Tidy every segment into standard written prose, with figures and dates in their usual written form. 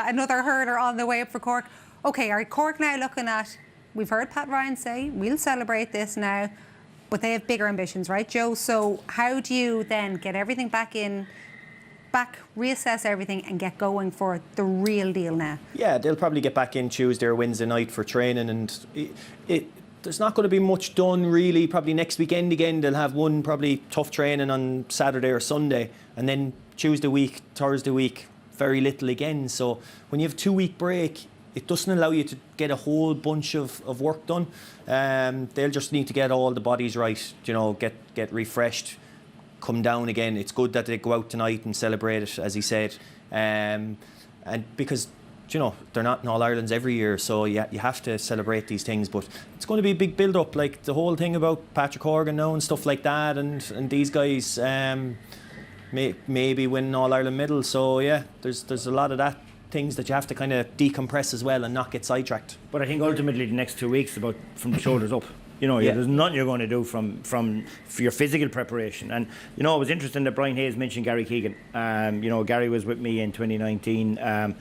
another hurler on the way up for Cork. OK, are Cork now looking at, we've heard Pat Ryan say, we'll celebrate this now, but they have bigger ambitions, right, Joe? So how do you then get everything back, reassess everything and get going for the real deal now? Yeah, they'll probably get back in Tuesday or Wednesday night for training, and there's not going to be much done really. Probably next weekend again, they'll have one probably tough training on Saturday or Sunday, and then Tuesday week, Thursday week, very little again. So when you have a 2-week break, it doesn't allow you to get a whole bunch of work done. They'll just need to get all the bodies right, get refreshed, come down again. It's good that they go out tonight and celebrate it, as he said, and because they're not in All-Irelands every year, so you have to celebrate these things. But it's going to be a big build-up, like the whole thing about Patrick Horgan now and stuff like that, and these guys maybe win All-Ireland medal. So yeah, there's a lot of that things that you have to kind of decompress as well and not get sidetracked. But I think ultimately the next 2 weeks about from the shoulders up. There's nothing you're going to do from your physical preparation. And it was interesting that Brian Hayes mentioned Gary Keegan. Gary was with me in 2019, and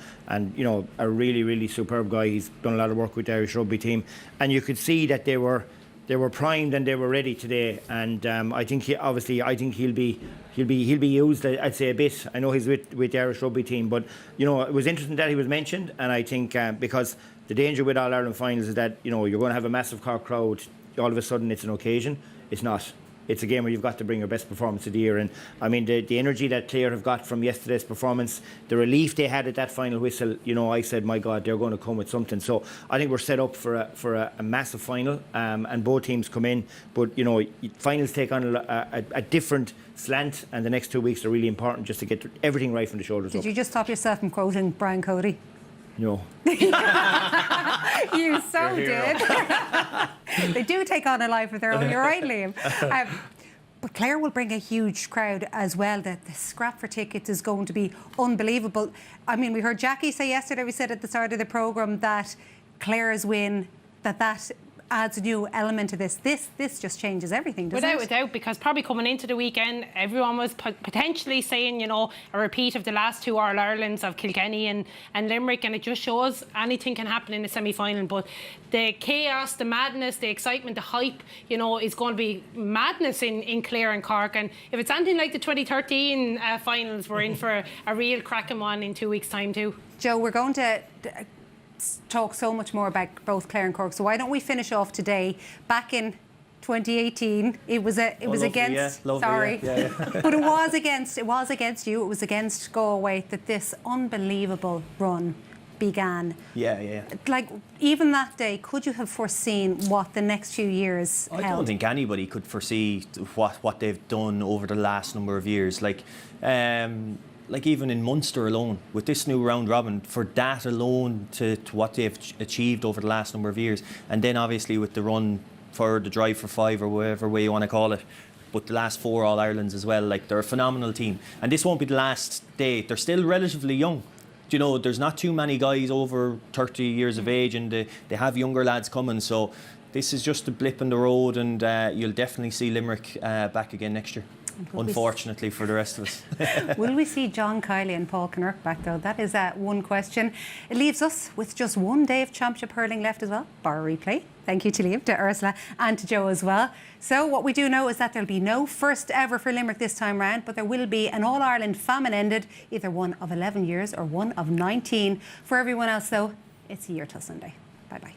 a really, really superb guy. He's done a lot of work with the Irish rugby team, and you could see that they were primed and they were ready today. And I think he'll be used, I'd say, a bit. I know he's with the Irish rugby team, but it was interesting that he was mentioned. And I think because the danger with All Ireland finals is that you're going to have a massive Cork crowd. All of a sudden it's an occasion. It's not. It's a game where you've got to bring your best performance of the year. And I mean, the energy that Clare have got from yesterday's performance, the relief they had at that final whistle, I said, my God, they're going to come with something. So I think we're set up for a massive final, and both teams come in. But finals take on a different slant, and the next 2 weeks are really important just to get everything right from the shoulders up. Did you just stop yourself from quoting Brian Cody? No. You so did. They do take on a life of their own. You're right, Liam. But Clare will bring a huge crowd as well. The scrap for tickets is going to be unbelievable. I mean, we heard Jackie say yesterday, we said at the start of the programme, that Clare's win, that adds a new element to this. This just changes everything, doesn't it? Without, because probably coming into the weekend, everyone was potentially saying, a repeat of the last 2 All-Irelands of Kilkenny and Limerick, and it just shows anything can happen in the semi-final. But the chaos, the madness, the excitement, the hype, is going to be madness in Clare and Cork. And if it's anything like the 2013 finals, we're in for a real cracking one in 2 weeks' time too. Joe, we're going to talk so much more about both Clare and Cork, so why don't we finish off today? Back in 2018, it was against sorry, but it was against you. It was against Galway that this unbelievable run began. Yeah. Like, even that day, could you have foreseen what the next few years held? I don't think anybody could foresee what they've done over the last number of years. Like even in Munster alone, with this new round robin, for that alone to what they've achieved over the last number of years, and then obviously with the run for the drive for 5 or whatever way you want to call it, but the last 4 All-Irelands as well, like, they're a phenomenal team. And this won't be the last day. They're still relatively young. There's not too many guys over 30 years of age, and they have younger lads coming, so this is just a blip in the road, and you'll definitely see Limerick back again next year. Unfortunately for the rest of us. Will we see John Kiley and Paul Kinnerk back, though? That is one question. It leaves us with just 1 day of Championship hurling left as well, bar replay. Thank you to Liam, to Ursula and to Joe as well. So what we do know is that there'll be no first ever for Limerick this time round, but there will be an All-Ireland famine ended, either one of 11 years or one of 19. For everyone else, though, it's a year till Sunday. Bye-bye.